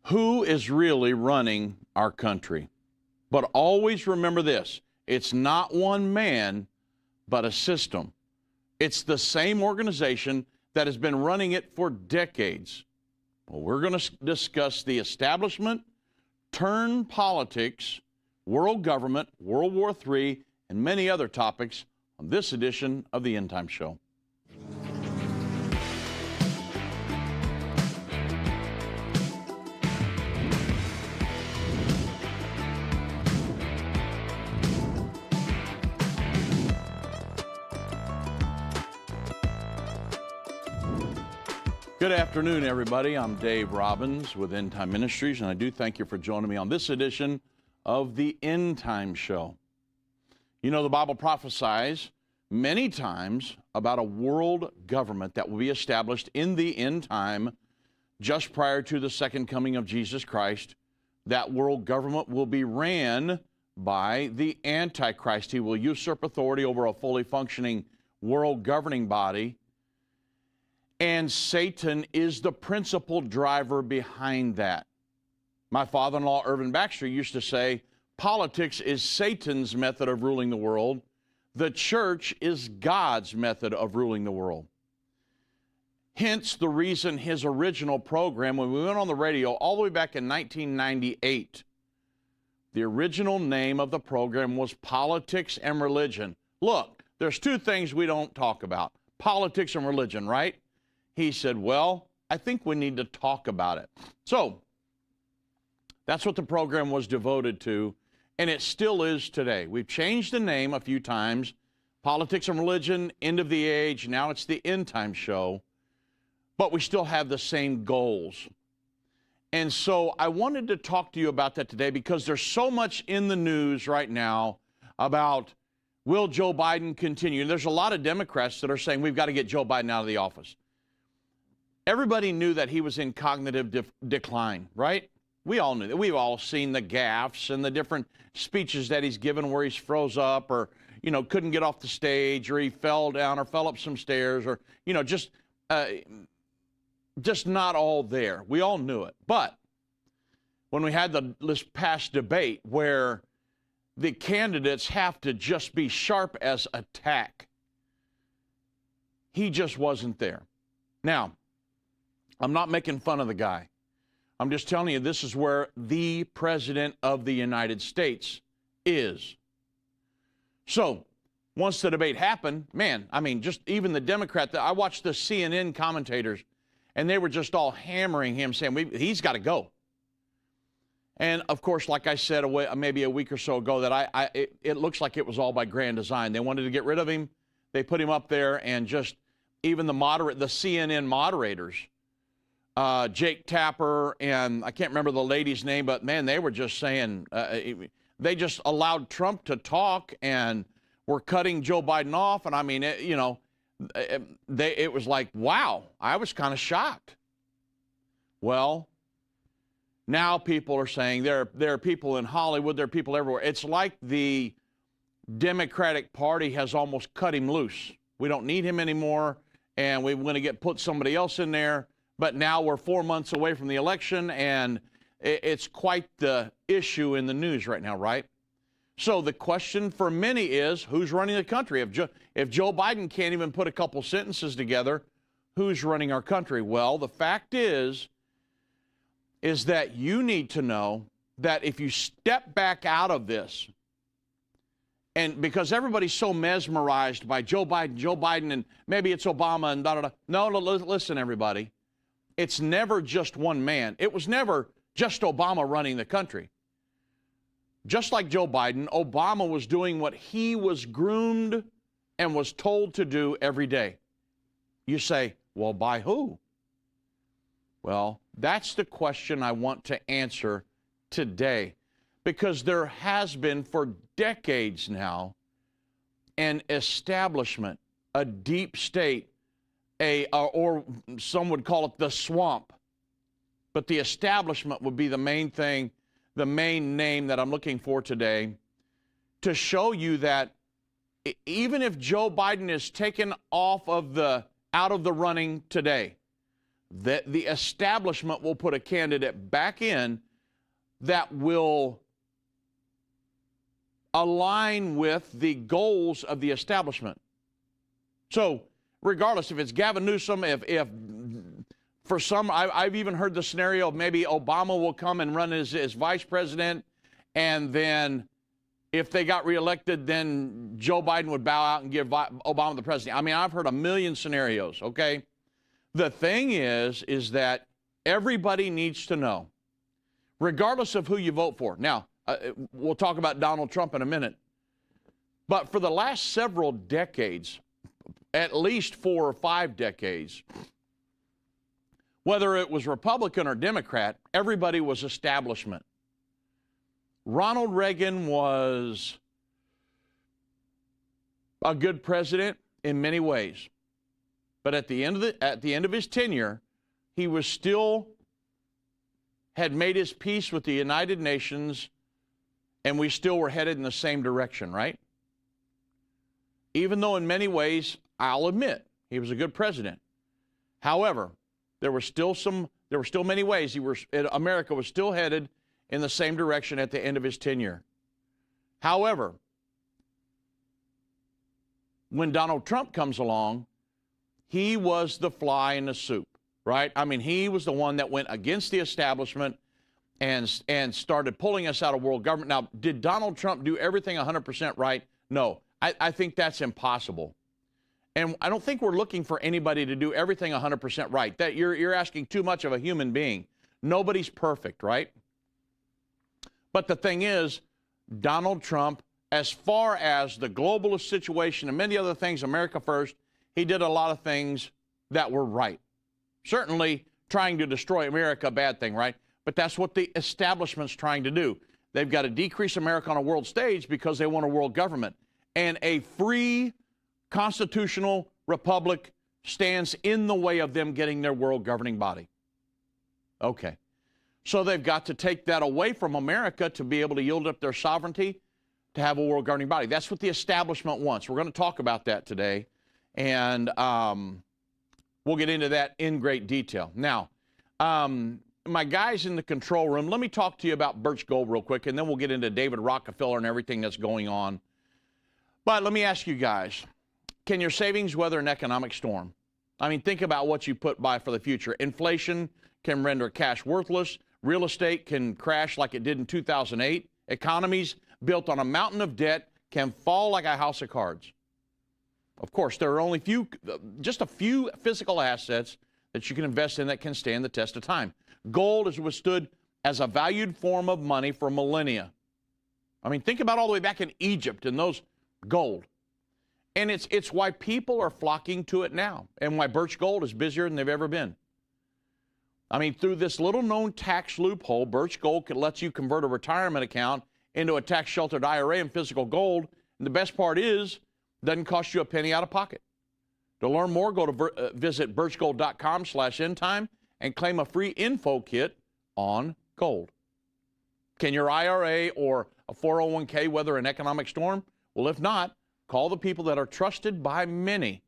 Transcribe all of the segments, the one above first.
who is really running our country. But always remember this, it's not one man, but a system. It's the same organization that has been running it for decades. Well, we're going to discuss the establishment, turn politics, world government, World War III, and many other topics on this edition of the End Time Show. Good afternoon, everybody. I'm Dave Robbins with End Time Ministries, and I do thank you for joining me on this edition of the End Time Show. You know, the Bible prophesies many times about a world government that will be established in the end time just prior to the second coming of Jesus Christ. That world government will be ran by the Antichrist. He will usurp authority over a fully functioning world governing body. And Satan is the principal driver behind that. My father-in-law, Irvin Baxter, used to say, politics is Satan's method of ruling the world. The church is God's method of ruling the world. Hence the reason his original program, when we went on the radio all the way back in 1998, the original name of the program was Politics and Religion. Look, there's two things we don't talk about, politics and religion, right? He said, well, I think we need to talk about it. So that's what the program was devoted to, and it still is today. We've changed the name a few times, Politics and Religion, End of the Age. Now it's the End Time Show, but we still have the same goals. And so I wanted to talk to you about that today because there's so much in the news right now about will Joe Biden continue. And there's a lot of Democrats that are saying we've got to get Joe Biden out of the office. Everybody knew that he was in cognitive decline, right? We all knew that. We've all seen the gaffes and the different speeches that he's given where he's froze up or, you know, couldn't get off the stage or he fell down or fell up some stairs or, you know, just not all there. We all knew it. But when we had this past debate where the candidates have to just be sharp as a tack, he just wasn't there. Now, I'm not making fun of the guy. I'm just telling you this is where the President of the United States is. So once the debate happened, man, I mean, just even the Democrat, I watched the CNN commentators, and they were just all hammering him, saying, he's got to go. And, of course, like I said maybe a week or so ago, that it looks like it was all by grand design. They wanted to get rid of him. They put him up there, and just even the CNN moderators, Jake Tapper, and I can't remember the lady's name, but man, they were just saying, they just allowed Trump to talk and were cutting Joe Biden off. And I mean, it was like, wow, I was kind of shocked. Well, now people are saying there are people in Hollywood, there are people everywhere. It's like the Democratic Party has almost cut him loose. We don't need him anymore, and we're going to put somebody else in there. But now we're 4 months away from the election, and it's quite the issue in the news right now, right? So the question for many is, who's running the country? If Joe Biden can't even put a couple sentences together, who's running our country? Well, the fact is that you need to know that if you step back out of this, and because everybody's so mesmerized by Joe Biden, and maybe it's Obama and da-da-da. No, listen, everybody. It's never just one man. It was never just Obama running the country. Just like Joe Biden, Obama was doing what he was groomed and was told to do every day. You say, well, by who? Well, that's the question I want to answer today, because there has been for decades now an establishment, a deep state, or some would call it the swamp. But the establishment would be the main thing, the main name that I'm looking for today, to show you that even if Joe Biden is taken out of the running today, that the establishment will put a candidate back in that will align with the goals of the establishment. So regardless if it's Gavin Newsom, if for some, I've even heard the scenario of maybe Obama will come and run as vice president, and then if they got reelected, then Joe Biden would bow out and give Obama the presidency. I mean, I've heard a million scenarios, okay? The thing is that everybody needs to know, regardless of who you vote for. Now, we'll talk about Donald Trump in a minute. But for the last several decades, at least 4 or 5 decades, whether it was Republican or Democrat, everybody was establishment. Ronald Reagan was a good president in many ways. But at the end of his tenure, he was still had made his peace with the United Nations, and we still were headed in the same direction, right? Even though in many ways, I'll admit, he was a good president. However, there were still many ways America was still headed in the same direction at the end of his tenure. However, when Donald Trump comes along, he was the fly in the soup, right? I mean, he was the one that went against the establishment and started pulling us out of world government. Now, did Donald Trump do everything 100% right? No. I think that's impossible. And I don't think we're looking for anybody to do everything 100% right. That you're asking too much of a human being. Nobody's perfect, right? But the thing is, Donald Trump, as far as the globalist situation and many other things, America First, he did a lot of things that were right. Certainly trying to destroy America, a bad thing, right? But that's what the establishment's trying to do. They've got to decrease America on a world stage because they want a world government. And a free constitutional republic stands in the way of them getting their world governing body. Okay. So they've got to take that away from America to be able to yield up their sovereignty to have a world governing body. That's what the establishment wants. We're going to talk about that today. And we'll get into that in great detail. Now, my guys in the control room, let me talk to you about Birch Gold real quick, and then we'll get into David Rockefeller and everything that's going on. But let me ask you guys, can your savings weather an economic storm? I mean, think about what you put by for the future. Inflation can render cash worthless. Real estate can crash like it did in 2008. Economies built on a mountain of debt can fall like a house of cards. Of course, there are only just a few physical assets that you can invest in that can stand the test of time. Gold has withstood as a valued form of money for millennia. I mean, think about all the way back in Egypt and those gold. And it's why people are flocking to it now, and why Birch Gold is busier than they've ever been. I mean, through this little-known tax loophole, Birch Gold can let you convert a retirement account into a tax-sheltered IRA in physical gold. And the best part is, it doesn't cost you a penny out of pocket. To learn more, go to visit birchgold.com/endtime and claim a free info kit on gold. Can your IRA or a 401k weather an economic storm? Well, if not, call the people that are trusted by many.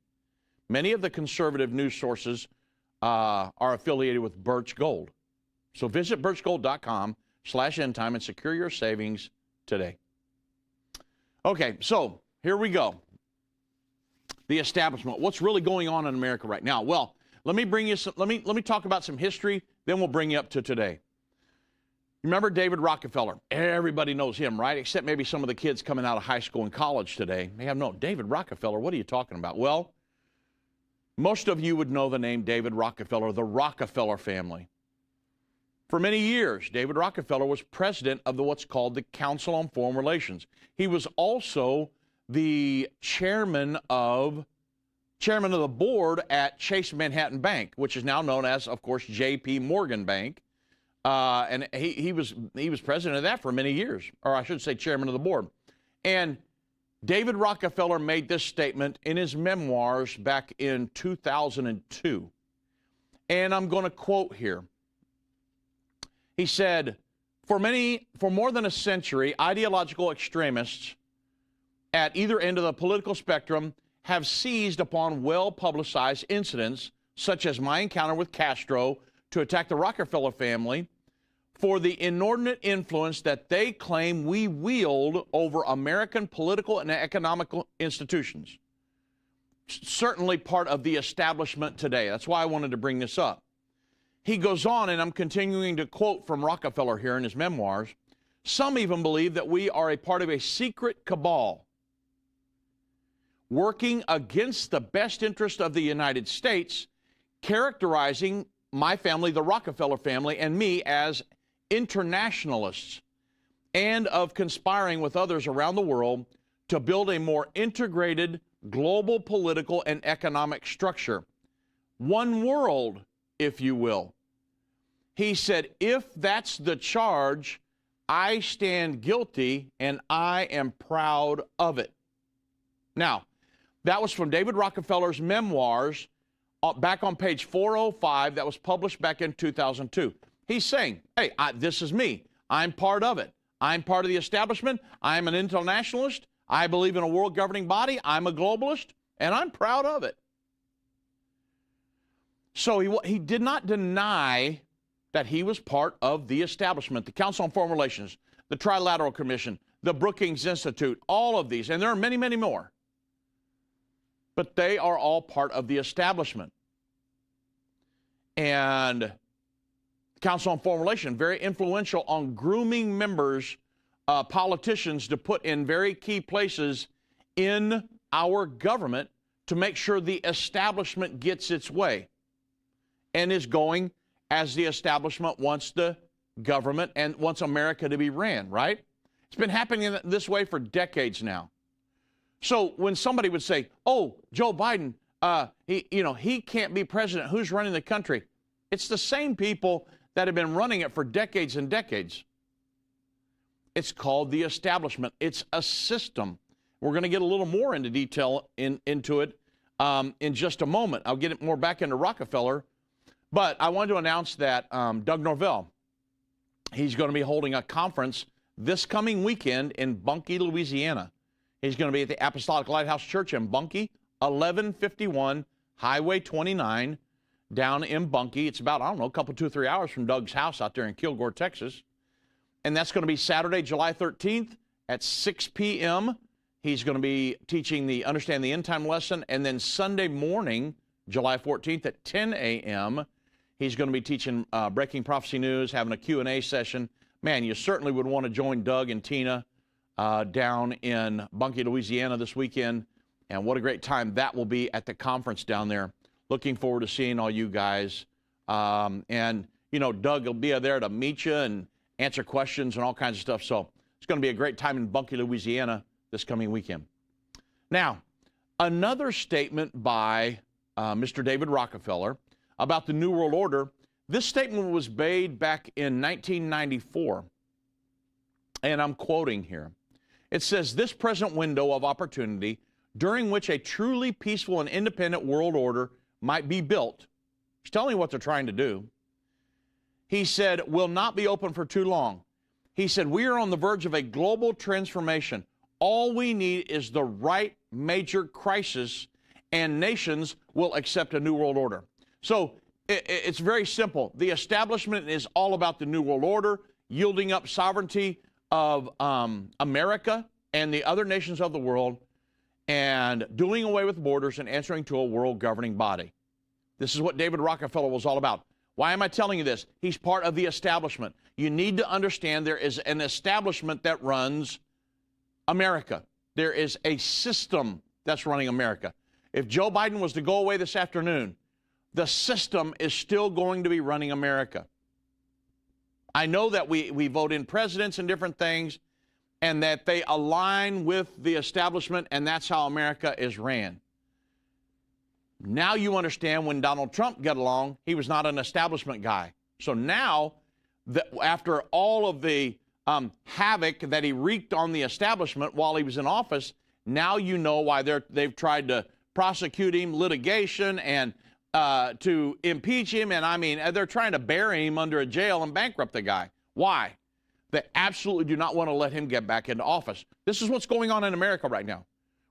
Many of the conservative news sources are affiliated with Birch Gold. So visit birchgold.com/endtime and secure your savings today. Okay, so here we go. The establishment. What's really going on in America right now? Well, let me bring you some. Let me talk about some history. Then we'll bring you up to today. Remember David Rockefeller? Everybody knows him, right? Except maybe some of the kids coming out of high school and college today. They have no David Rockefeller. What are you talking about? Well, most of you would know the name David Rockefeller, the Rockefeller family. For many years, David Rockefeller was president of what's called the Council on Foreign Relations. He was also the chairman of the board at Chase Manhattan Bank, which is now known as, of course, J.P. Morgan Bank. And he was president of that for many years, or I should say chairman of the board. And David Rockefeller made this statement in his memoirs back in 2002. And I'm going to quote here. He said, for more than a century, ideological extremists at either end of the political spectrum have seized upon well-publicized incidents such as my encounter with Castro to attack the Rockefeller family for the inordinate influence that they claim we wield over American political and economical institutions. Certainly part of the establishment today. That's why I wanted to bring this up. He goes on, and I'm continuing to quote from Rockefeller here in his memoirs. Some even believe that we are a part of a secret cabal working against the best interest of the United States, characterizing my family, the Rockefeller family, and me as internationalists, and of conspiring with others around the world to build a more integrated global political and economic structure. One world, if you will. He said, if that's the charge, I stand guilty and I am proud of it. Now, that was from David Rockefeller's memoirs back on page 405 that was published back in 2002. He's saying, hey, this is me. I'm part of it. I'm part of the establishment. I'm an internationalist. I believe in a world governing body. I'm a globalist, and I'm proud of it. So he did not deny that he was part of the establishment, the Council on Foreign Relations, the Trilateral Commission, the Brookings Institute, all of these, and there are many, many more. But they are all part of the establishment. And the Council on Foreign Relations, very influential on grooming members, politicians to put in very key places in our government to make sure the establishment gets its way and is going as the establishment wants the government and wants America to be ran, right? It's been happening this way for decades now. So when somebody would say, oh, Joe Biden, he can't be president. Who's running the country? It's the same people that have been running it for decades and decades. It's called the establishment. It's a system. We're going to get a little more into detail into it in just a moment. I'll get it more back into Rockefeller. But I wanted to announce that Doug Norvell, he's going to be holding a conference this coming weekend in Bunkie, Louisiana. He's going to be at the Apostolic Lighthouse Church in Bunkie, 1151 Highway 29 down in Bunkie. It's about, I don't know, a couple, 2 or 3 hours from Doug's house out there in Kilgore, Texas. And that's going to be Saturday, July 13th at 6 p.m. He's going to be teaching the Understand the End Time lesson. And then Sunday morning, July 14th at 10 a.m., he's going to be teaching Breaking Prophecy News, having a Q&A session. Man, you certainly would want to join Doug and Tina down in Bunkie, Louisiana this weekend. And what a great time that will be at the conference down there. Looking forward to seeing all you guys. And, Doug will be there to meet you and answer questions and all kinds of stuff. So it's going to be a great time in Bunkie, Louisiana this coming weekend. Now, another statement by Mr. David Rockefeller about the New World Order. This statement was made back in 1994. And I'm quoting here. It says, this present window of opportunity during which a truly peaceful and independent world order might be built. He's telling you what they're trying to do. He said, will not be open for too long. He said, we are on the verge of a global transformation. All we need is the right major crisis, and nations will accept a new world order. So it's very simple. The establishment is all about the new world order, yielding up sovereignty of America and the other nations of the world, and doing away with borders and answering to a world governing body. This is what David Rockefeller was all about. Why am I telling you this? He's part of the establishment. You need to understand there is an establishment that runs America. There is a system that's running America. If Joe Biden was to go away this afternoon, the system is still going to be running America. I know that we vote in presidents and different things, and that they align with the establishment, and that's how America is ran. Now you understand when Donald Trump got along, he was not an establishment guy. So now, after all of the havoc that he wreaked on the establishment while he was in office, now you know why they've tried to prosecute him, litigation, and to impeach him. And I mean, they're trying to bury him under a jail and bankrupt the guy. Why? They absolutely do not want to let him get back into office. This is what's going on in America right now.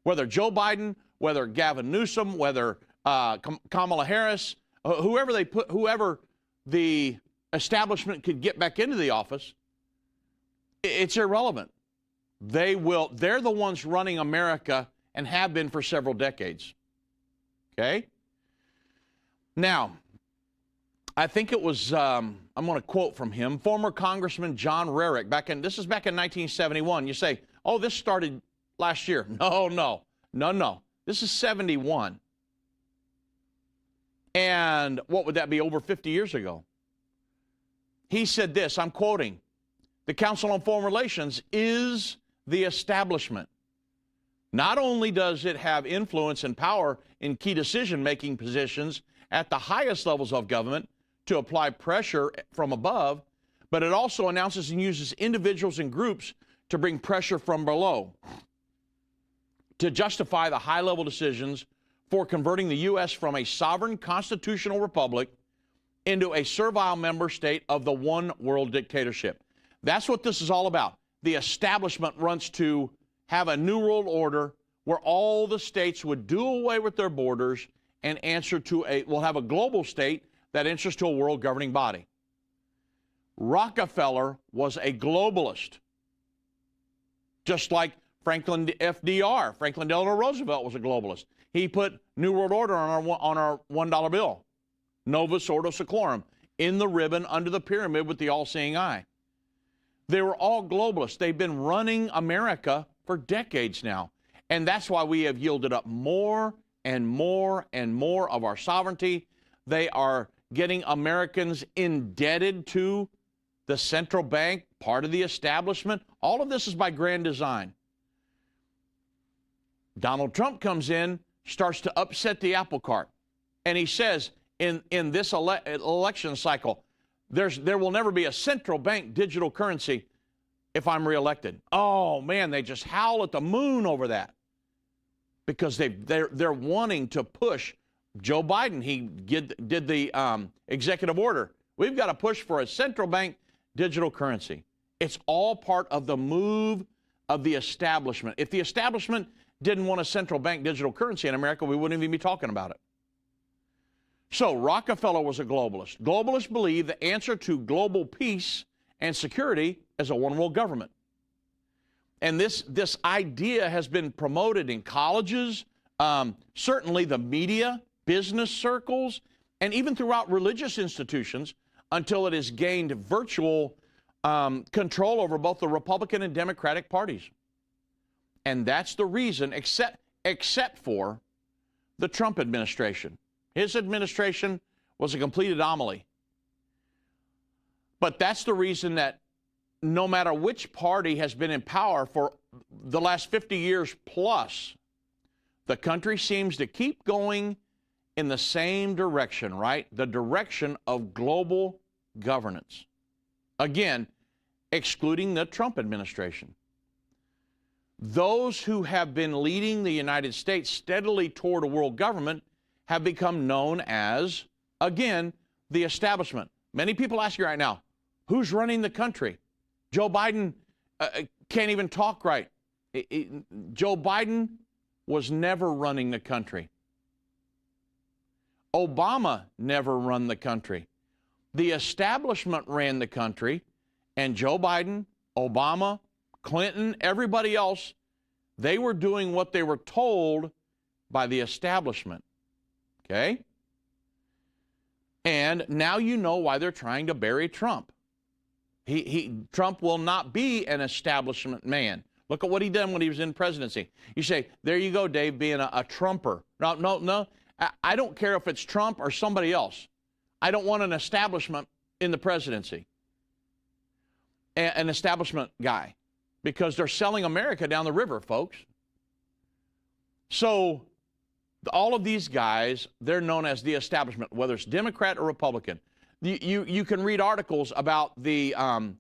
Whether Joe Biden, whether Gavin Newsom, whether Kamala Harris, whoever the establishment could get back into the office, it's irrelevant. They're the ones running America and have been for several decades. Okay? Now, I think it was, I'm going to quote from him, former Congressman John Rarick, this is back in 1971. You say, oh, this started last year. No. This is 71. And what would that be, over 50 years ago? He said this, I'm quoting, "The Council on Foreign Relations is the establishment. Not only does it have influence and power in key decision-making positions at the highest levels of government to apply pressure from above, but it also announces and uses individuals and groups to bring pressure from below to justify the high-level decisions for converting the U.S. from a sovereign constitutional republic into a servile member state of the one-world dictatorship." That's what this is all about. The establishment wants to have a new world order where all the states would do away with their borders and we'll have a global state that answers to a world governing body. Rockefeller was a globalist, just like Franklin Delano Roosevelt was a globalist. He put New World Order on our $1 bill, Novus Ordo Seclorum, in the ribbon under the pyramid with the all-seeing eye. They were all globalists. They've been running America for decades now, and that's why we have yielded up more and more and more of our sovereignty. They are getting Americans indebted to the central bank, part of the establishment. All of this is by grand design. Donald Trump comes in, starts to upset the apple cart, and he says in this election cycle, there will never be a central bank digital currency if I'm reelected. Oh man, they just howl at the moon over that because they're wanting to push Joe Biden. He did the executive order. We've got to push for a central bank digital currency. It's all part of the move of the establishment. If the establishment didn't want a central bank digital currency in America, we wouldn't even be talking about it. So Rockefeller was a globalist. Globalists believe the answer to global peace and security is a one-world government. And this idea has been promoted in colleges, certainly the media, business circles, and even throughout religious institutions until it has gained virtual control over both the Republican and Democratic parties. And that's the reason, except for the Trump administration. His administration was a complete anomaly. But that's the reason that no matter which party has been in power for the last 50 years plus, the country seems to keep going in the same direction, right? The direction of global governance. Again, excluding the Trump administration. Those who have been leading the United States steadily toward a world government have become known as, again, the establishment. Many people ask you right now, who's running the country? Joe Biden can't even talk right. Joe Biden was never running the country. Obama never ran the country. The establishment ran the country, and Joe Biden, Obama, Clinton, everybody else, they were doing what they were told by the establishment. Okay? And now you know why they're trying to bury Trump. Trump will not be an establishment man. Look at what he done when he was in presidency. You say, there you go, Dave, being a Trumper. No. I don't care if it's Trump or somebody else. I don't want an establishment in the presidency. An establishment guy. Because they're selling America down the river, folks. So all of these guys, they're known as the establishment, whether it's Democrat or Republican. You can read articles about the a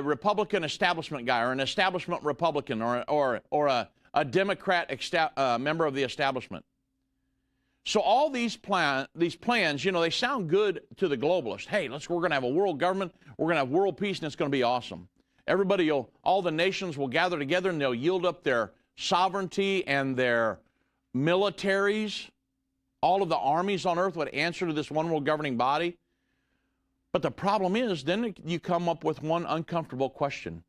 Republican establishment guy or an establishment Republican or a Democrat member of the establishment. So all these plans, you know, they sound good to the globalists. Hey, we're going to have a world government, we're going to have world peace, and it's going to be awesome. All the nations will gather together and they'll yield up their sovereignty and their militaries All of the armies on earth would answer to this one world governing body. But the problem is, then you come up with one uncomfortable question.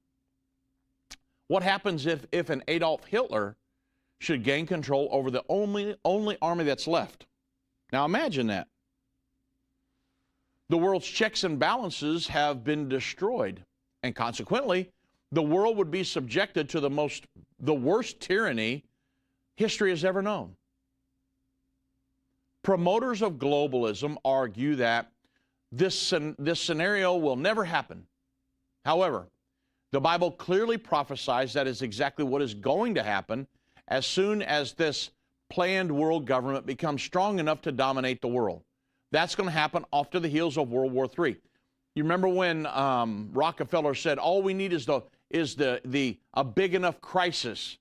What happens if an Adolf Hitler should gain control over the only army that's left? Now imagine that. The world's checks and balances have been destroyed, and consequently, the world would be subjected to the worst tyranny history has ever known. Promoters of globalism argue that this scenario will never happen. However, the Bible clearly prophesies that is exactly what is going to happen as soon as this planned world government becomes strong enough to dominate the world. That's going to happen off to the heels of World War III. You remember when Rockefeller said, all we need is a big enough crisis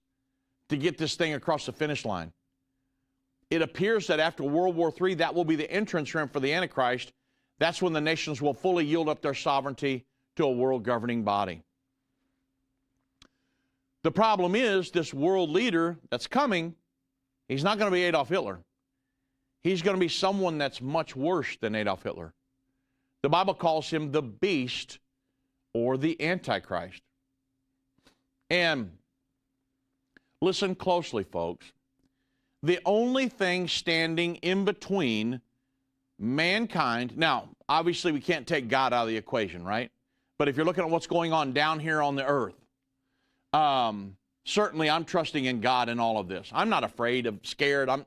to get this thing across the finish line. It appears that after World War III, that will be the entrance ramp for the Antichrist. That's when the nations will fully yield up their sovereignty to a world governing body. The problem is, this world leader that's coming, he's not going to be Adolf Hitler. He's going to be someone that's much worse than Adolf Hitler. The Bible calls him the beast or the Antichrist. And listen closely, folks. The only thing standing in between mankind, now, obviously we can't take God out of the equation, right? But if you're looking at what's going on down here on the earth, certainly I'm trusting in God in all of this. I'm not afraid of, scared. I'm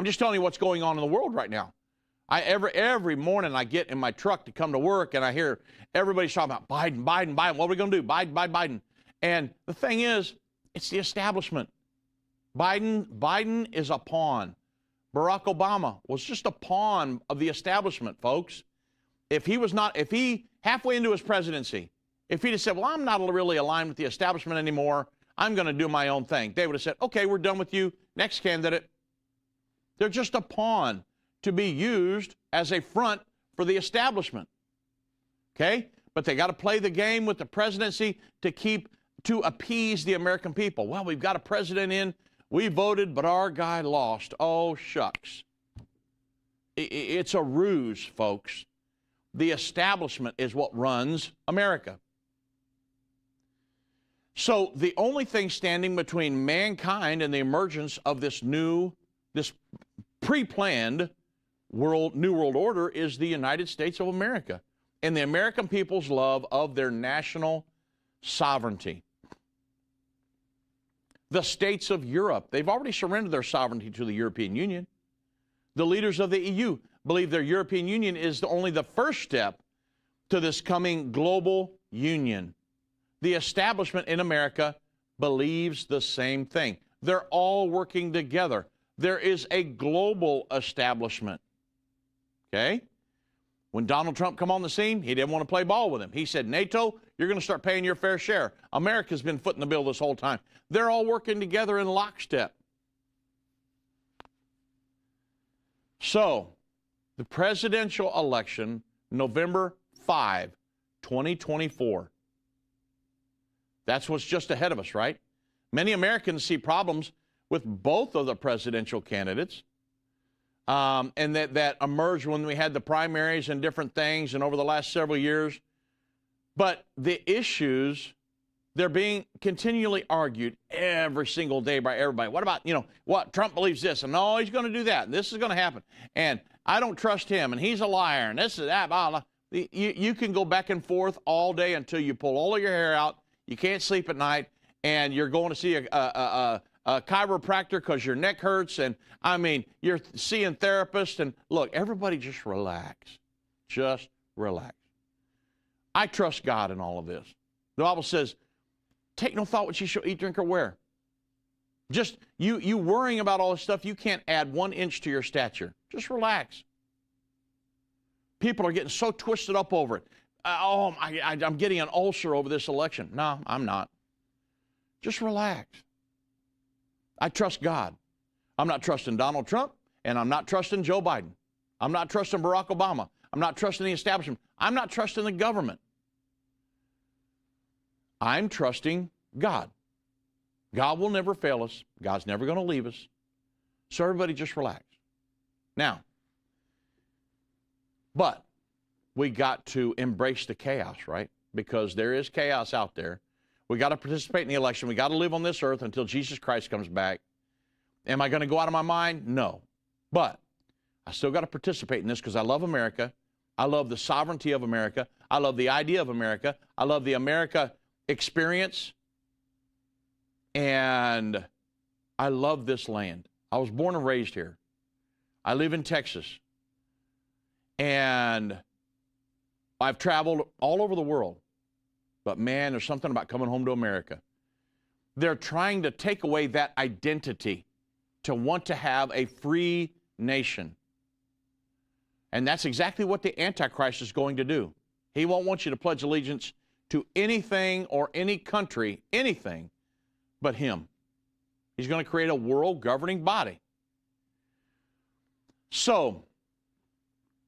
just telling you what's going on in the world right now. Every morning I get in my truck to come to work and I hear everybody's talking about Biden. What are we going to do? Biden. And the thing is, it's the establishment. Biden is a pawn. Barack Obama was just a pawn of the establishment, folks. If he halfway into his presidency, if he'd have said, well, I'm not really aligned with the establishment anymore, I'm going to do my own thing, they would have said, okay, we're done with you. Next candidate. They're just a pawn to be used as a front for the establishment. Okay? But they got to play the game with the presidency to appease the American people. Well, we've got a president in. We voted, but our guy lost. Oh, shucks. It's a ruse, folks. The establishment is what runs America. So the only thing standing between mankind and the emergence of this pre-planned new world order is the United States of America and the American people's love of their national sovereignty. The states of Europe, they've already surrendered their sovereignty to the European Union. The leaders of the EU believe their European Union is only the first step to this coming global union. The establishment in America believes the same thing. They're all working together. There is a global establishment. Okay? When Donald Trump come on the scene, he didn't want to play ball with him. He said, NATO, you're going to start paying your fair share. America's been footing the bill this whole time. They're all working together in lockstep. So, the presidential election, November 5, 2024. That's what's just ahead of us, right? Many Americans see problems with both of the presidential candidates. And that emerged when we had the primaries and different things and over the last several years. But the issues, they're being continually argued every single day by everybody. What about, what Trump believes this, and no, he's going to do that, and this is going to happen, and I don't trust him, and he's a liar, and this is that, blah, blah. You can go back and forth all day until you pull all of your hair out, you can't sleep at night, and you're going to see a chiropractor because your neck hurts, and you're seeing therapists, and look, everybody just relax. Just relax. I trust God in all of this. The Bible says, take no thought what you shall eat, drink, or wear. Just you worrying about all this stuff, you can't add 1 inch to your stature. Just relax. People are getting so twisted up over it. I'm getting an ulcer over this election. No, I'm not. Just relax. I trust God. I'm not trusting Donald Trump, and I'm not trusting Joe Biden. I'm not trusting Barack Obama. I'm not trusting the establishment. I'm not trusting the government. I'm trusting God. God will never fail us. God's never going to leave us. So everybody just relax. Now, but we got to embrace the chaos, right? Because there is chaos out there. We got to participate in the election. We got to live on this earth until Jesus Christ comes back. Am I going to go out of my mind? No. But I still got to participate in this because I love America. I love the sovereignty of America. I love the idea of America. I love the America experience. And I love this land. I was born and raised here. I live in Texas. And I've traveled all over the world. But man, there's something about coming home to America. They're trying to take away that identity to want to have a free nation. And that's exactly what the Antichrist is going to do. He won't want you to pledge allegiance to anything or any country, anything, but him. He's going to create a world governing body. So,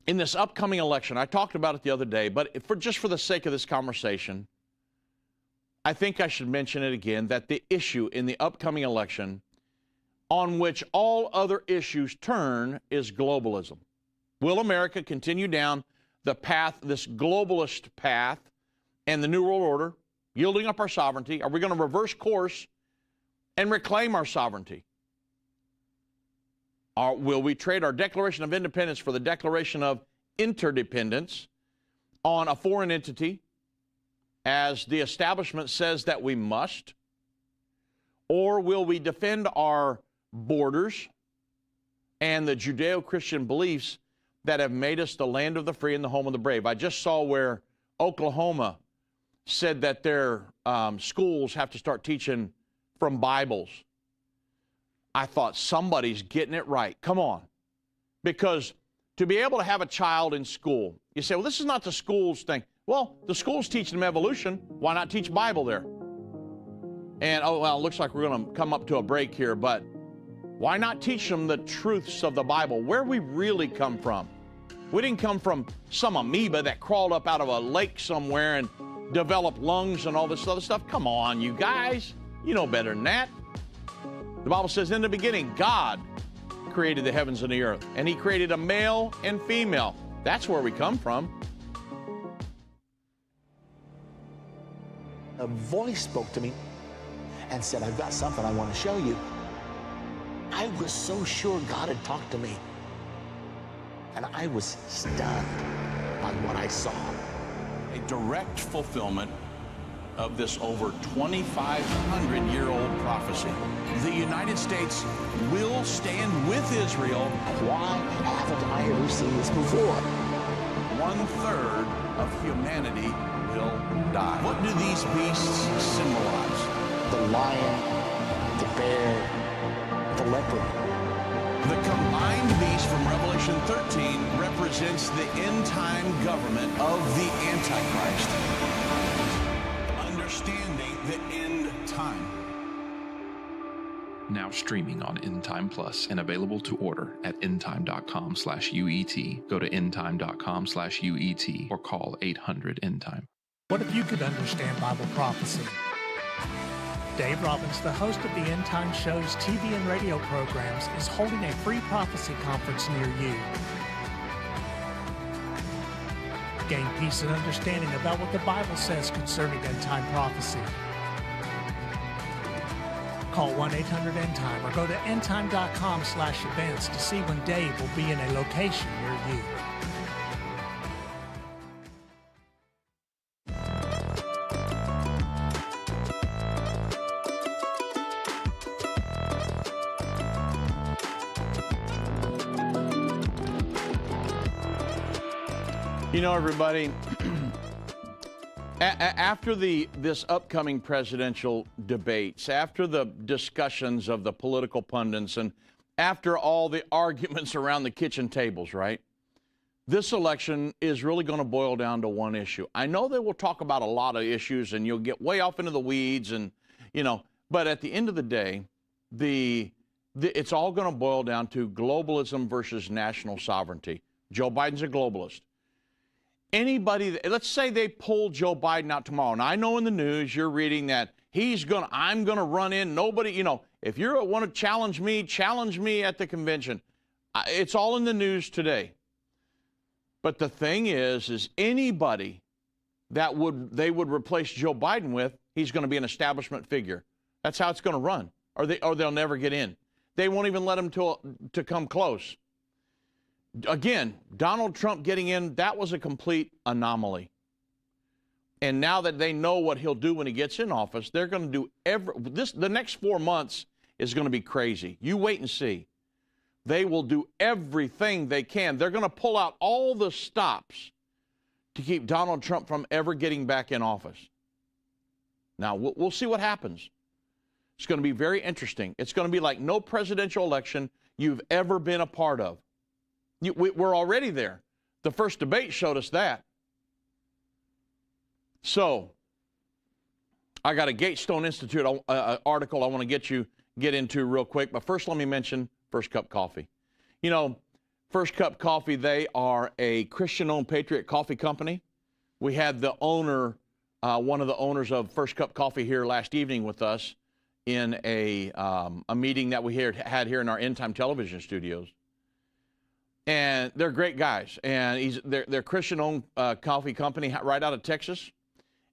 in this upcoming election, I talked about it the other day, but just for the sake of this conversation, I think I should mention it again, that the issue in the upcoming election on which all other issues turn is globalism. Will America continue down the path, this globalist path, and the New World Order, yielding up our sovereignty? Are we going to reverse course and reclaim our sovereignty? Or will we trade our Declaration of Independence for the Declaration of Interdependence on a foreign entity, as the establishment says that we must? Or will we defend our borders and the Judeo-Christian beliefs that have made us the land of the free and the home of the brave? I just saw where Oklahoma said that their schools have to start teaching from Bibles. I thought, somebody's getting it right. Come on. Because to be able to have a child in school, you say, well, this is not the school's thing. Well, the school's teaching them evolution. Why not teach Bible there? And, oh, well, it looks like we're going to come up to a break here, but why not teach them the truths of the Bible, where we really come from? We didn't come from some amoeba that crawled up out of a lake somewhere and developed lungs and all this other stuff. Come on, you guys. You know better than that. The Bible says, in the beginning, God created the heavens and the earth, and he created a male and female. That's where we come from. A voice spoke to me and said, I've got something I want to show you. I was so sure God had talked to me. And I was stunned by what I saw. A direct fulfillment of this over 2,500-year-old prophecy. The United States will stand with Israel. Why haven't I ever seen this before? 1/3 of humanity will die. What do these beasts symbolize? The lion, the bear, the leopard. The combined beast from Revelation 13 represents the end-time government of the Antichrist. Understanding the end time. Now streaming on Endtime Plus and available to order at endtime.com/UET. Go to endtime.com/UET or call 800-ENDTIME. What if you could understand Bible prophecy? Dave Robbins, the host of the End Time Show's TV and radio programs, is holding a free prophecy conference near you. Gain peace and understanding about what the Bible says concerning end-time prophecy. Call 1-800-ENDTIME or go to endtime.com/events to see when Dave will be in a location near you. You know, everybody, after this upcoming presidential debates, after the discussions of the political pundits, and after all the arguments around the kitchen tables, right, this election is really going to boil down to one issue. I know they will talk about a lot of issues, and you'll get way off into the weeds, and, you know, but at the end of the day, it's all going to boil down to globalism versus national sovereignty. Joe Biden's a globalist. Anybody, let's say they pull Joe Biden out tomorrow, and I know in the news you're reading that I'm going to run in. Nobody, you know, if you want to challenge me at the convention. It's all in the news today. But the thing is anybody that they would replace Joe Biden with, he's going to be an establishment figure. That's how it's going to run, or they'll never get in. They won't even let him to come close. Again, Donald Trump getting in, that was a complete anomaly. And now that they know what he'll do when he gets in office, they're going to do the next 4 months is going to be crazy. You wait and see. They will do everything they can. They're going to pull out all the stops to keep Donald Trump from ever getting back in office. Now, we'll see what happens. It's going to be very interesting. It's going to be like no presidential election you've ever been a part of. We're already there. The first debate showed us that. So, I got a Gatestone Institute article I want to get into real quick. But first, let me mention First Cup Coffee. You know, First Cup Coffee, they are a Christian-owned Patriot coffee company. We had the owner, one of the owners of First Cup Coffee here last evening with us in a meeting that we had here in our Endtime television studios. And they're great guys. And they're Christian-owned coffee company right out of Texas.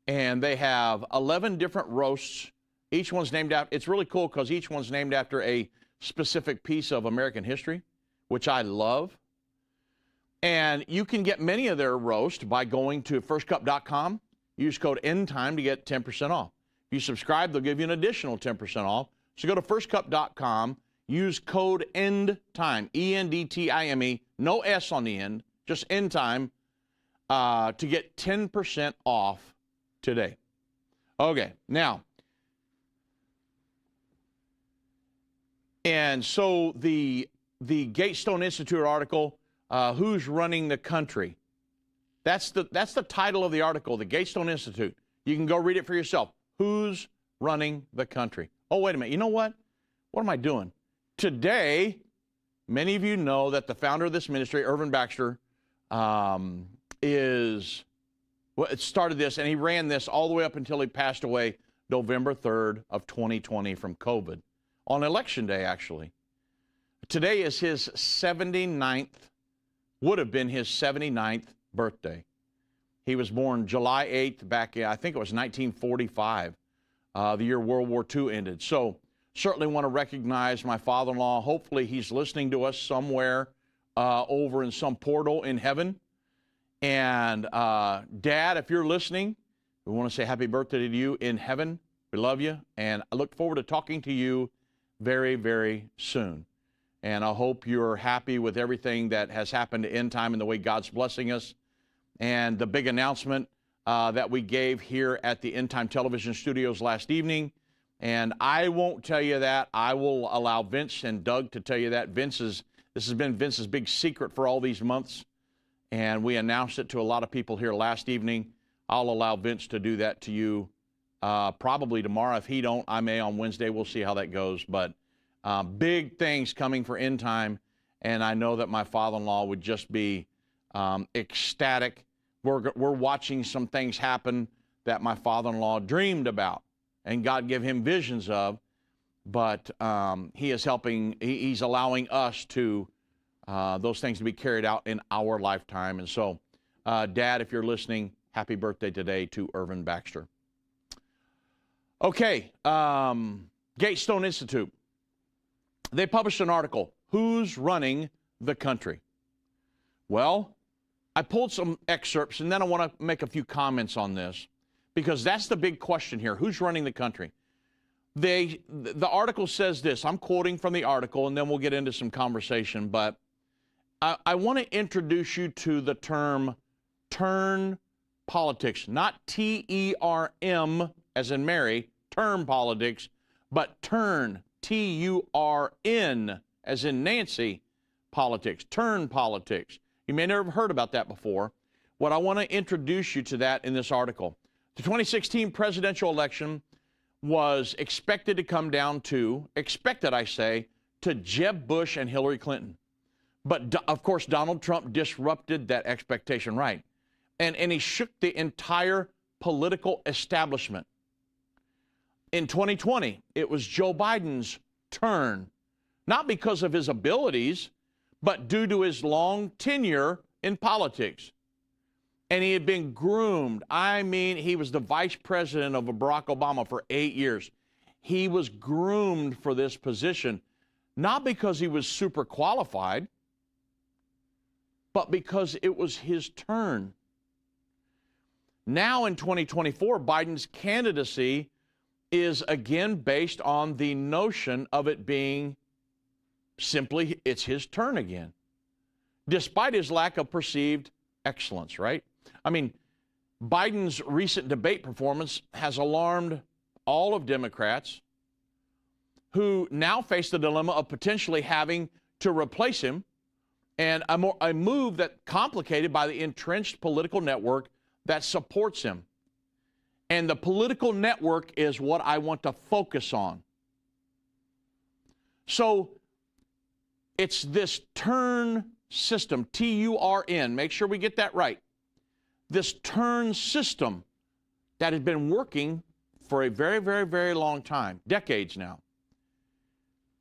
And they have 11 different roasts. Each one's named after, it's really cool because each one's named after a specific piece of American history, which I love. And you can get many of their roasts by going to firstcup.com. Use code Endtime to get 10% off. If you subscribe, they'll give you an additional 10% off. So go to firstcup.com, use code Endtime, ENDTIME, no S on the end, just Endtime, to get 10% off today. Okay, now, and so the Gatestone Institute article, Who's Running the Country? That's the title of the article, the Gatestone Institute. You can go read it for yourself. Who's running the country? Oh, wait a minute. You know what? What am I doing? Today, many of you know that the founder of this ministry, Irvin Baxter, started this, and he ran this all the way up until he passed away November 3rd of 2020 from COVID, on Election Day, actually. Today is his 79th, would have been his 79th birthday. He was born July 8th back in, I think it was 1945, the year World War II ended. So certainly want to recognize my father-in-law. Hopefully he's listening to us somewhere over in some portal in heaven. And Dad, if you're listening, we want to say happy birthday to you in heaven. We love you, and I look forward to talking to you very, very soon. And I hope you're happy with everything that has happened to Endtime and the way God's blessing us. And the big announcement that we gave here at the Endtime television studios last evening. And I won't tell you that. I will allow Vince and Doug to tell you that. This has been Vince's big secret for all these months. And we announced it to a lot of people here last evening. I'll allow Vince to do that to you probably tomorrow. If he don't, I may on Wednesday. We'll see how that goes. But big things coming for Endtime. And I know that my father-in-law would just be ecstatic. We're watching some things happen that my father-in-law dreamed about and God gave him visions of. But he is helping, he's allowing us to those things to be carried out in our lifetime. And so, Dad, if you're listening, happy birthday today to Irvin Baxter. Okay, Gatestone Institute. They published an article, Who's Running the Country? Well, I pulled some excerpts, and then I want to make a few comments on this, because that's the big question here. Who's running the country? The article says this. I'm quoting from the article, and then we'll get into some conversation, but I want to introduce you to the term turn politics, not T-E-R-M as in Mary, term politics, but turn, T-U-R-N as in Nancy, politics, turn politics. You may never have heard about that before. What I want to introduce you to that in this article. The 2016 presidential election was expected to come down to, to Jeb Bush and Hillary Clinton. But, of course, Donald Trump disrupted that expectation, right? And he shook the entire political establishment. In 2020, it was Joe Biden's turn, not because of his abilities, but due to his long tenure in politics. And he had been groomed. I mean, he was the vice president of Barack Obama for 8 years. He was groomed for this position, not because he was super qualified, but because it was his turn. Now in 2024, Biden's candidacy is again based on the notion of it being simply it's his turn again, despite his lack of perceived excellence, right? I mean, Biden's recent debate performance has alarmed all of Democrats who now face the dilemma of potentially having to replace him, and a move that's complicated by the entrenched political network that supports him. And the political network is what I want to focus on. So it's this turn system, T-U-R-N, make sure we get that right. This turn system that has been working for a very, very, very long time, decades now.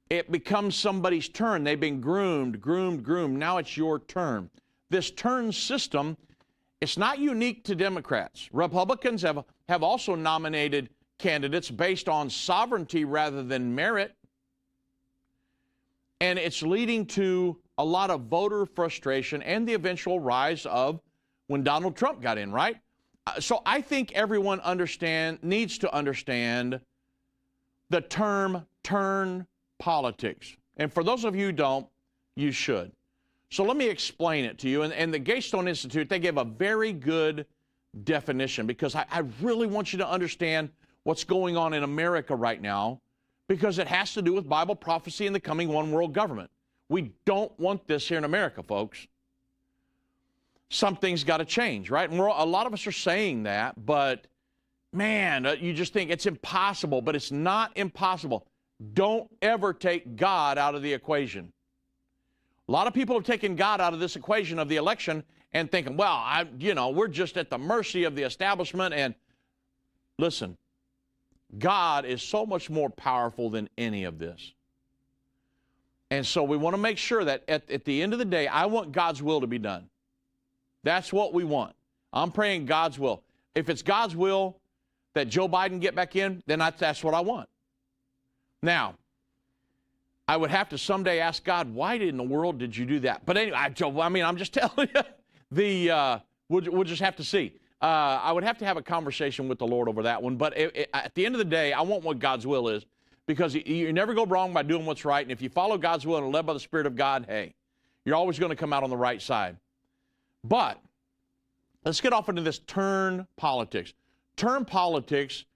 It becomes somebody's turn. They've been groomed. Now it's your turn. This turn system, it's not unique to Democrats. Republicans have also nominated candidates based on sovereignty rather than merit. And it's leading to a lot of voter frustration and the eventual rise of when Donald Trump got in, right? So I think everyone needs to understand the term turn politics. And for those of you who don't, you should. So let me explain it to you. And the Gaystone Institute, they gave a very good definition, because I really want you to understand what's going on in America right now, because it has to do with Bible prophecy and the coming one world government. We don't want this here in America, folks. Something's got to change, right? And a lot of us are saying that, but man, you just think it's impossible, but it's not impossible. Don't ever take God out of the equation. A lot of people have taken God out of this equation of the election and thinking, well, we're just at the mercy of the establishment. And listen, God is so much more powerful than any of this. And so we want to make sure that at the end of the day, I want God's will to be done. That's what we want. I'm praying God's will. If it's God's will that Joe Biden get back in, then that's what I want. Now, I would have to someday ask God, why in the world did you do that? But anyway, I'm just telling you, we'll just have to see. I would have to have a conversation with the Lord over that one. But at the end of the day, I want what God's will is, because you never go wrong by doing what's right. And if you follow God's will and are led by the Spirit of God, hey, you're always going to come out on the right side. But let's get off into this turn politics. Turn politics,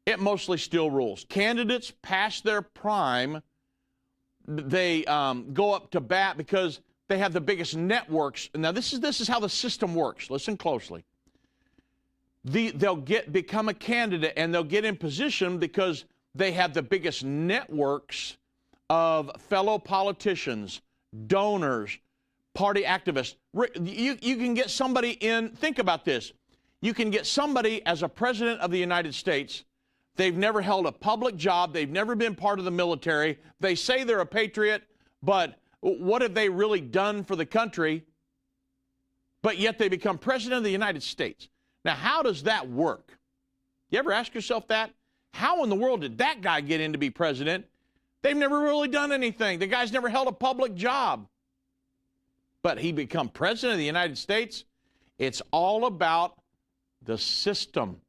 it mostly still rules. Candidates past their prime, they go up to bat because they have the biggest networks. Now, this is how the system works. Listen closely. They'll become a candidate, and they'll get in position because they have the biggest networks of fellow politicians, donors, party activists. You can get somebody in, think about this. You can get somebody as a president of the United States. They've never held a public job. They've never been part of the military. They say they're a patriot, but what have they really done for the country? But yet they become president of the United States. Now, how does that work? You ever ask yourself that? How in the world did that guy get in to be president? They've never really done anything. The guy's never held a public job. But he become president of the United States. It's all about the system.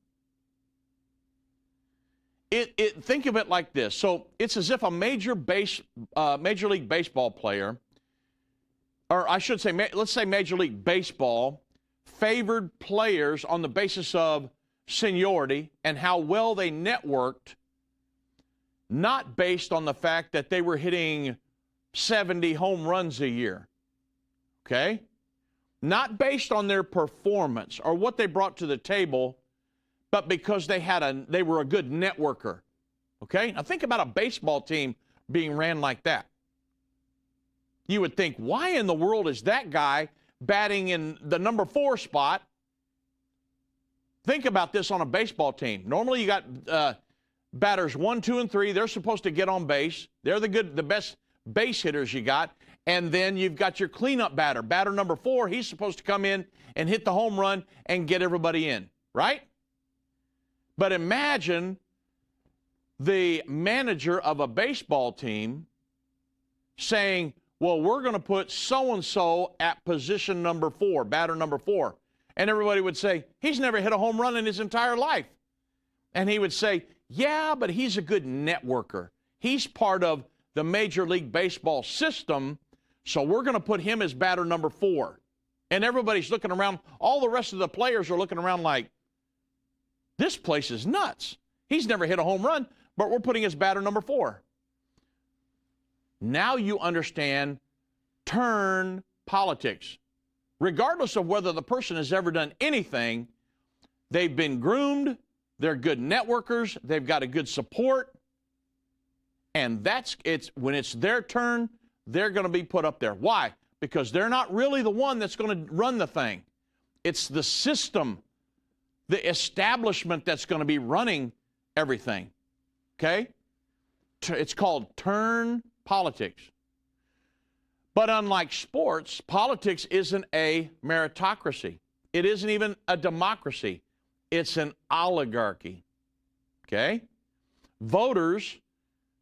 Think of it like this. So it's as if a Major League Baseball player, or I should say, let's say Major League Baseball, favored players on the basis of seniority and how well they networked, not based on the fact that they were hitting 70 home runs a year. Okay? Not based on their performance or what they brought to the table, but because they were a good networker. Okay? Now think about a baseball team being ran like that. You would think, why in the world is that guy batting in the number 4 spot? Think about this on a baseball team. Normally you got batters 1, 2, and 3. They're supposed to get on base. They're the best base hitters you got. And then you've got your cleanup batter. Batter number 4, he's supposed to come in and hit the home run and get everybody in, right? But imagine the manager of a baseball team saying, well, we're going to put so-and-so at position number 4, batter number 4. And everybody would say, he's never hit a home run in his entire life. And he would say, yeah, but he's a good networker. He's part of the Major League Baseball system, so we're going to put him as batter number 4. And everybody's looking around. All the rest of the players are looking around like, this place is nuts. He's never hit a home run, but we're putting his batter number 4. Now you understand turn politics. Regardless of whether the person has ever done anything, they've been groomed, they're good networkers, they've got a good support, and when it's their turn, they're going to be put up there. Why? Because they're not really the one that's going to run the thing. It's the system, the establishment that's going to be running everything. Okay? It's called turn politics. But unlike sports, politics isn't a meritocracy. It isn't even a democracy. It's an oligarchy. Okay? Voters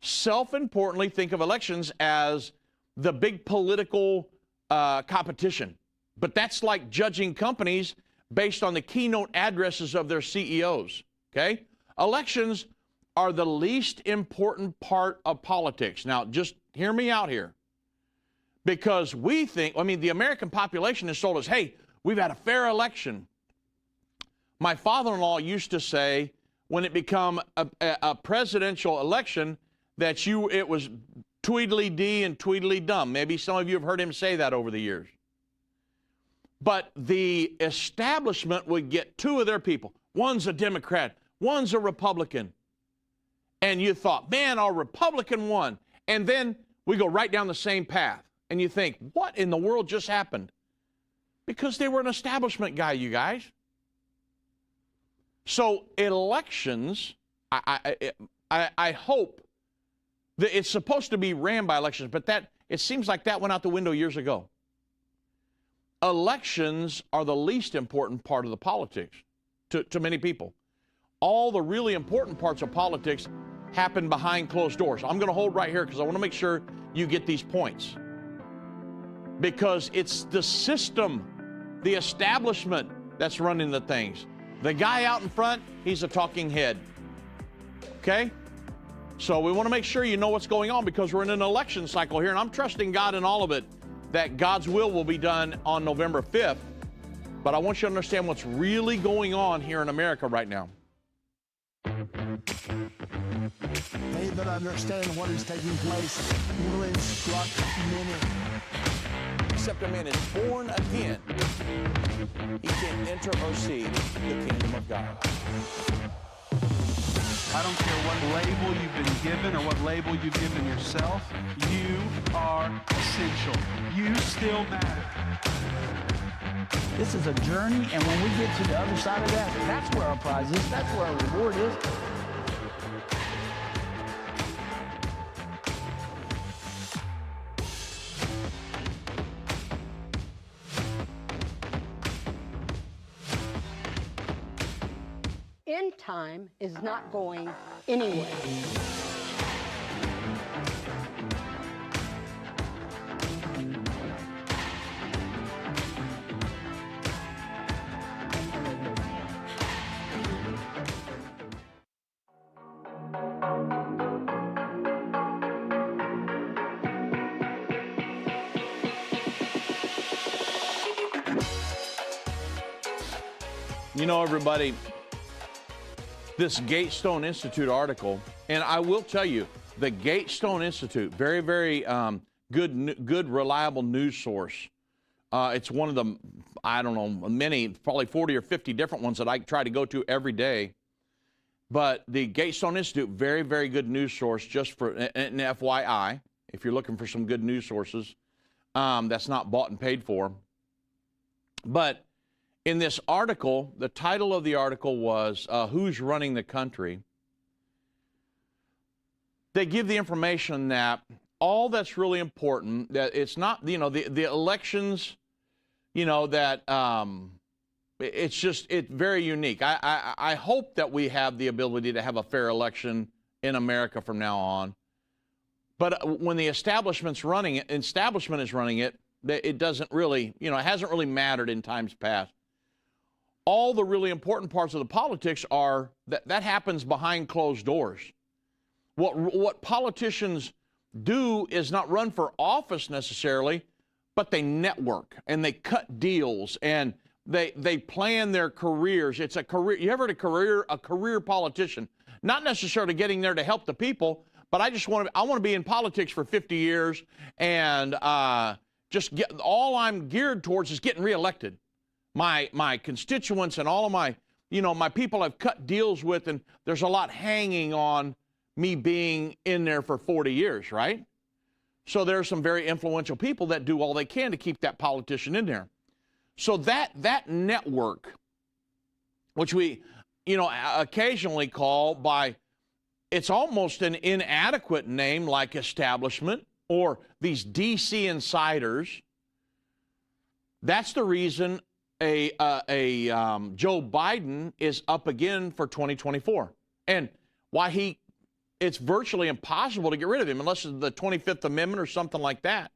self-importantly think of elections as the big political competition. But that's like judging companies based on the keynote addresses of their CEOs. Okay? Elections are the least important part of politics. Now, just hear me out here. Because we think, the American population has told us, hey, we've had a fair election. My father-in-law used to say, when it became a presidential election, that it was Tweedledee and Tweedledum. Maybe some of you have heard him say that over the years. But the establishment would get 2 of their people. One's a Democrat, one's a Republican. And you thought, man, our Republican won. And then we go right down the same path. And you think, what in the world just happened? Because they were an establishment guy, you guys. So elections, I hope that it's supposed to be ran by elections, but it seems like that went out the window years ago. Elections are the least important part of the politics to many people. All the really important parts of politics happen behind closed doors. I'm going to hold right here because I want to make sure you get these points. Because it's the system, the establishment that's running the things. The guy out in front, he's a talking head. Okay? So we want to make sure you know what's going on because we're in an election cycle here, and I'm trusting God in all of it that God's will be done on November 5th. But I want you to understand what's really going on here in America right now. They that understand what is taking place will instruct many. Except a man is born again, he can't enter or see the kingdom of God. I don't care what label you've been given or what label you've given yourself. You are essential. You still matter. This is a journey, and when we get to the other side of that, that's where our prize is. That's where our reward is. Endtime is not going anywhere. You know, everybody, this Gatestone Institute article, and I will tell you, the Gatestone Institute, very, very good, reliable news source. It's one of the, I don't know, many, probably 40 or 50 different ones that I try to go to every day. But the Gatestone Institute, very, very good news source, just for an FYI, if you're looking for some good news sources, that's not bought and paid for. But in this article, the title of the article was, Who's Running the Country? They give the information that all that's really important. That it's not, you know, the elections, you know, that it's very unique. I hope that we have the ability to have a fair election in America from now on. But when the establishment is running it, it doesn't really, you know, it hasn't really mattered in times past. All the really important parts of the politics are that happens behind closed doors. What politicians do is not run for office necessarily, but they network and they cut deals and they plan their careers. It's a career. You ever heard a career politician? Not necessarily getting there to help the people, but I want to be in politics for 50 years and all I'm geared towards is getting reelected. My constituents and all of my, you know, my people I've cut deals with, and there's a lot hanging on me being in there for 40 years, right? So there are some very influential people that do all they can to keep that politician in there. So that network, which we, you know, occasionally call by, it's almost an inadequate name like establishment or these DC insiders. That's the reason Joe Biden is up again for 2024, and why it's virtually impossible to get rid of him unless it's the 25th Amendment or something like that.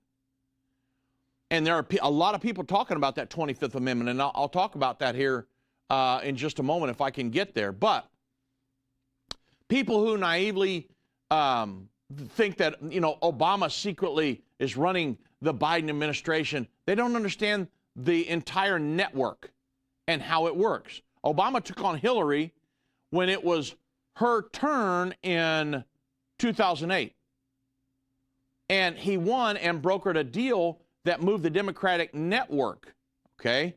And there are a lot of people talking about that 25th Amendment, and I'll talk about that here in just a moment if I can get there. But people who naively think that, you know, Obama secretly is running the Biden administration, they don't understand the entire network and how it works. Obama took on Hillary when it was her turn in 2008. And he won and brokered a deal that moved the Democratic network, okay,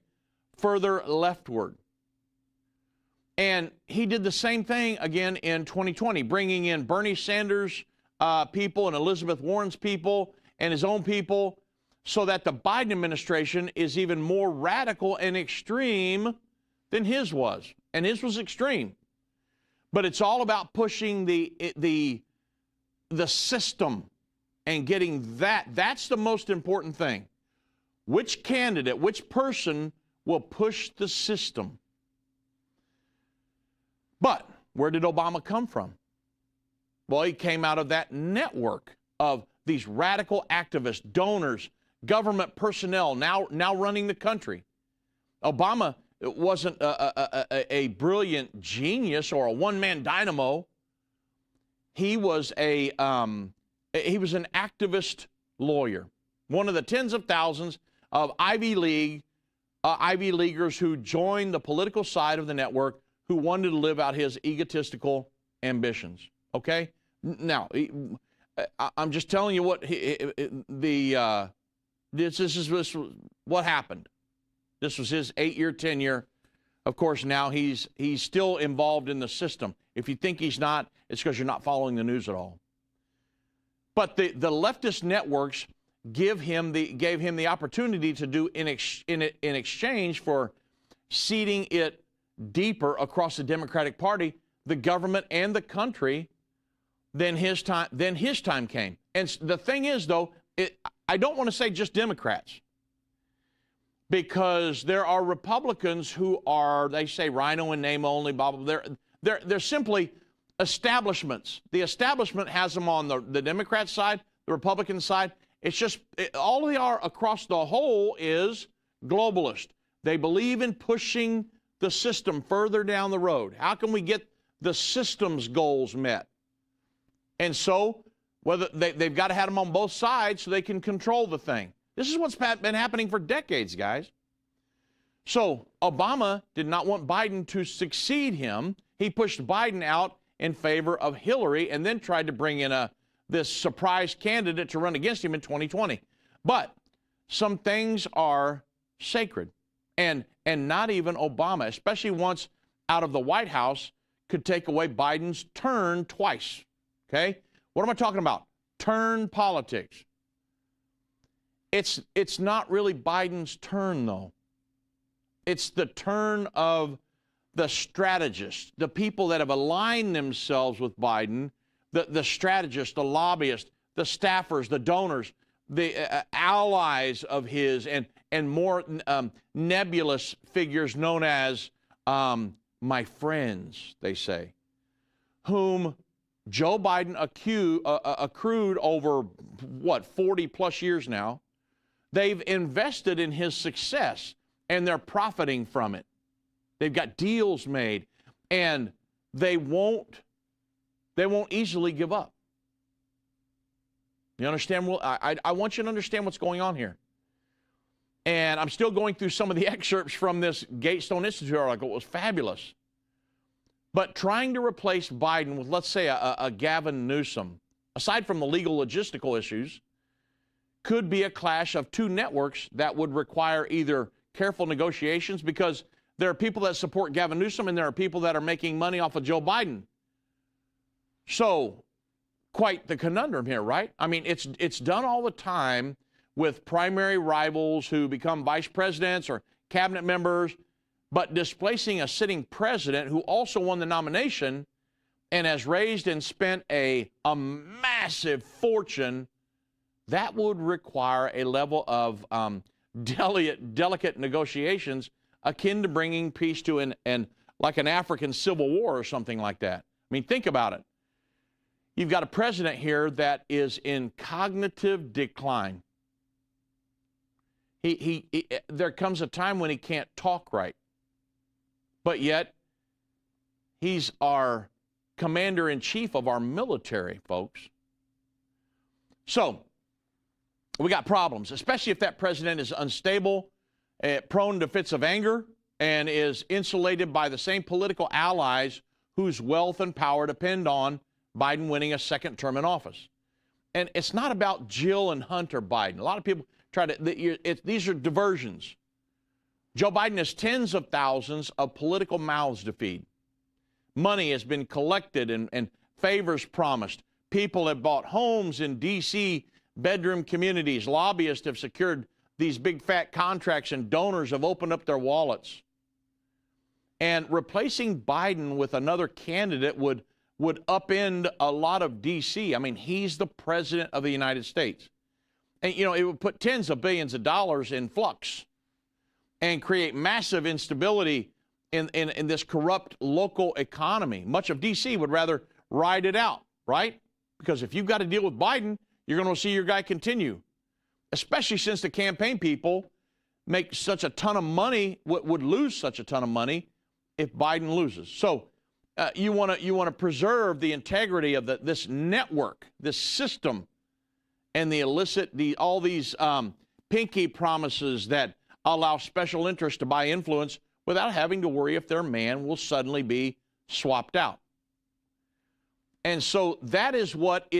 further leftward. And he did the same thing again in 2020, bringing in Bernie Sanders' people and Elizabeth Warren's people and his own people, so that the Biden administration is even more radical and extreme than his was. And his was extreme. But it's all about pushing the system and getting that. That's the most important thing. Which candidate, which person will push the system? But where did Obama come from? Well, he came out of that network of these radical activists, donors, government personnel now running the country. Obama wasn't a brilliant genius or a one-man dynamo. He was an activist lawyer, one of the tens of thousands of Ivy Leaguers who joined the political side of the network, who wanted to live out his egotistical ambitions. Okay, now I'm just telling you what this is what happened. This was his 8-year tenure. Of course, now he's still involved in the system. If you think he's not, it's because you're not following the news at all. But the leftist networks gave him the opportunity to do in exchange for seeding it deeper across the Democratic Party, the government, and the country. Then his time came. And the thing is, though, I don't want to say just Democrats, because there are Republicans who are, they say rhino in name only, blah, blah, blah. They're simply establishments. The establishment has them on the Democrat side, the Republican side. It's just, all they are across the whole is globalist. They believe in pushing the system further down the road. How can we get the system's goals met? And so, whether they've got to have them on both sides so they can control the thing. This is what's been happening for decades, guys. So Obama did not want Biden to succeed him. He pushed Biden out in favor of Hillary and then tried to bring in this surprise candidate to run against him in 2020. But some things are sacred. And not even Obama, especially once out of the White House, could take away Biden's turn twice. Okay? What am I talking about? Turn politics. It's not really Biden's turn, though. It's the turn of the strategists, the people that have aligned themselves with Biden, the strategists, the lobbyists, the staffers, the donors, the allies of his, and more nebulous figures known as my friends, they say, whom Joe Biden accrued over, 40 plus years now. They've invested in his success, and they're profiting from it. They've got deals made, and they won't easily give up. You understand? Well, I want you to understand what's going on here. And I'm still going through some of the excerpts from this Gatestone Institute article. It was fabulous. But trying to replace Biden with, let's say, a Gavin Newsom, aside from the legal logistical issues, could be a clash of two networks that would require either careful negotiations, because there are people that support Gavin Newsom and there are people that are making money off of Joe Biden. So, quite the conundrum here, right? I mean, it's done all the time with primary rivals who become vice presidents or cabinet members, but displacing a sitting president who also won the nomination and has raised and spent a massive fortune, that would require a level of delicate negotiations akin to bringing peace to an African civil war or something like that. I mean, think about it. You've got a president here that is in cognitive decline. There comes a time when he can't talk right. But yet, he's our commander-in-chief of our military, folks. So, we got problems, especially if that president is unstable, prone to fits of anger, and is insulated by the same political allies whose wealth and power depend on Biden winning a second term in office. And it's not about Jill and Hunter Biden. A lot of people try to, these are diversions. Joe Biden has tens of thousands of political mouths to feed. Money has been collected and favors promised. People have bought homes in D.C. bedroom communities. Lobbyists have secured these big fat contracts, and donors have opened up their wallets. And replacing Biden with another candidate would upend a lot of D.C. I mean, he's the president of the United States. And, you know, it would put tens of billions of dollars in flux and create massive instability in this corrupt local economy. Much of D.C. would rather ride it out, right? Because if you've got to deal with Biden, you're going to see your guy continue, especially since the campaign people make such a ton of money, would lose such a ton of money if Biden loses. So you want to preserve the integrity of this network, this system, and all these pinky promises that allow special interests to buy influence without having to worry if their man will suddenly be swapped out. And so that is what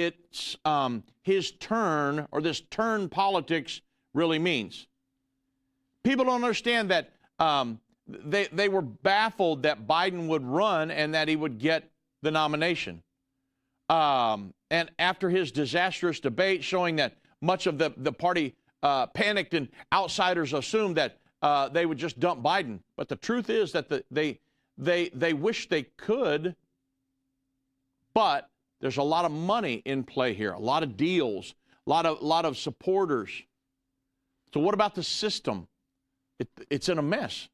his turn, or this turn politics, really means. People don't understand that they were baffled that Biden would run and that he would get the nomination. And after his disastrous debate showing that much of the party panicked and outsiders assumed that they would just dump Biden. But the truth is that they wish they could, but there's a lot of money in play here, a lot of deals, a lot of supporters. So what about the system? It's in a mess.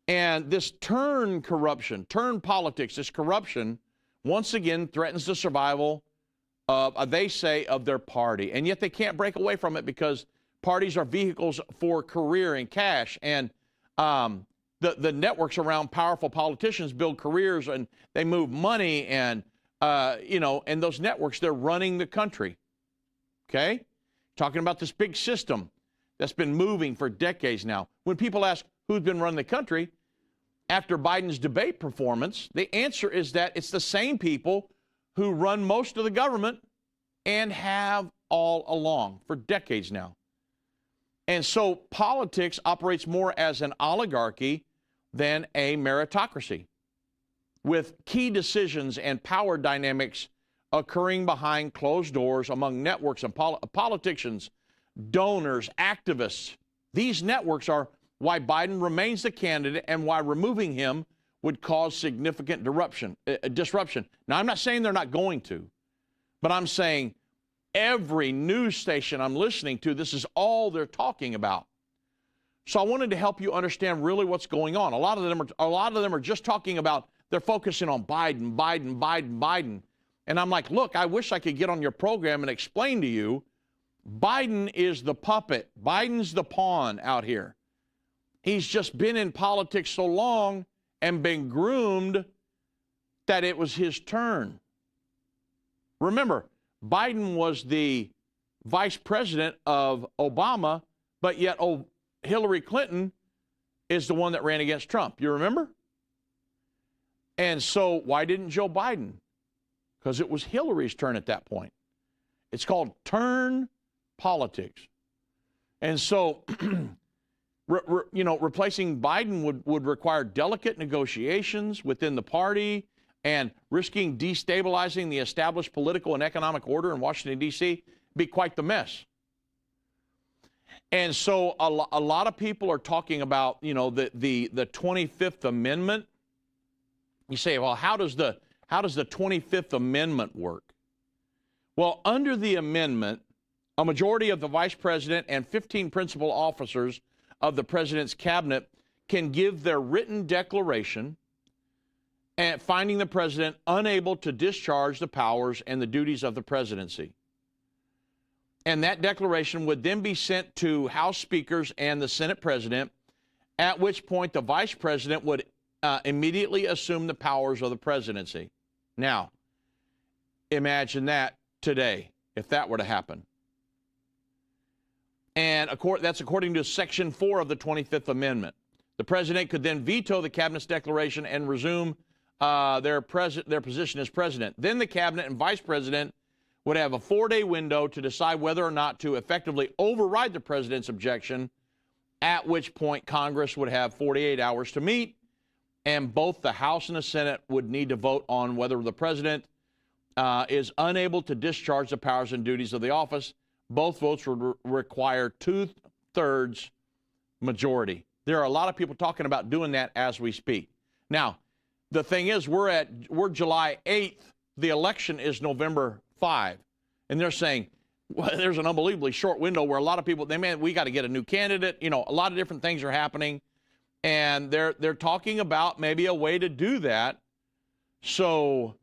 And this turn politics, this corruption, once again threatens the survival of, they say, of their party. And yet they can't break away from it because parties are vehicles for career and cash. And the networks around powerful politicians build careers, and they move money, and and those networks, they're running the country. Okay? Talking about this big system that's been moving for decades now. When people ask who's been running the country, after Biden's debate performance, the answer is that it's the same people who run most of the government and have all along for decades now. And so politics operates more as an oligarchy than a meritocracy, with key decisions and power dynamics occurring behind closed doors among networks and politicians, donors, activists. These networks are why Biden remains the candidate and why removing him would cause significant disruption. Now, I'm not saying they're not going to, but I'm saying every news station I'm listening to, this is all they're talking about. So I wanted to help you understand really what's going on. A lot of them are just talking about, they're focusing on Biden, Biden, Biden, Biden. And I'm like, look, I wish I could get on your program and explain to you, Biden is the puppet. Biden's the pawn out here. He's just been in politics so long and been groomed that it was his turn. Remember, Biden was the vice president of Obama, but yet Hillary Clinton is the one that ran against Trump. You remember? And so why didn't Joe Biden? Because it was Hillary's turn at that point. It's called turn politics. And so, replacing Biden would require delicate negotiations within the party and risking destabilizing the established political and economic order in Washington, D.C. be quite the mess. And so a lot of people are talking about, the 25th Amendment. You say, well, how does the 25th Amendment work? Well, under the amendment, a majority of the vice president and 15 principal officers of the president's cabinet can give their written declaration and finding the president unable to discharge the powers and the duties of the presidency. And that declaration would then be sent to House speakers and the Senate president, at which point the vice president would immediately assume the powers of the presidency. Now, imagine that today, if that were to happen. And that's according to Section 4 of the 25th Amendment. The president could then veto the cabinet's declaration and resume their position as president. Then the cabinet and vice president would have a 4-day window to decide whether or not to effectively override the president's objection, at which point Congress would have 48 hours to meet, and both the House and the Senate would need to vote on whether the president is unable to discharge the powers and duties of the office. Both votes would require 2/3 majority. There are a lot of people talking about doing that as we speak. Now, the thing is, we're July 8th. The election is November 5. And they're saying, well, there's an unbelievably short window where a lot of people, we got to get a new candidate. A lot of different things are happening. And they're talking about maybe a way to do that. So,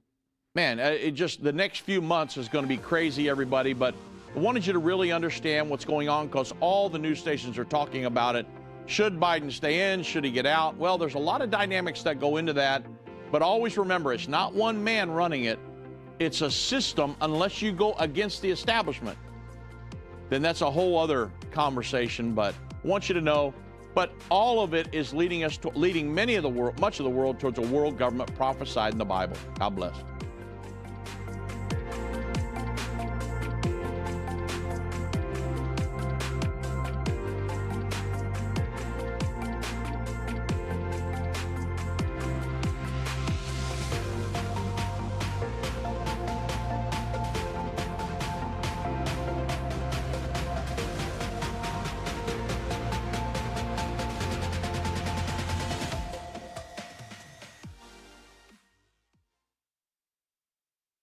man, the next few months is going to be crazy, everybody. But I wanted you to really understand what's going on because all the news stations are talking about it. Should Biden stay in? Should he get out? Well, there's a lot of dynamics that go into that. But always remember, it's not one man running it. It's a system. Unless you go against the establishment, then that's a whole other conversation. But I want you to know, but all of it is leading much of the world towards a world government prophesied in the Bible. God bless.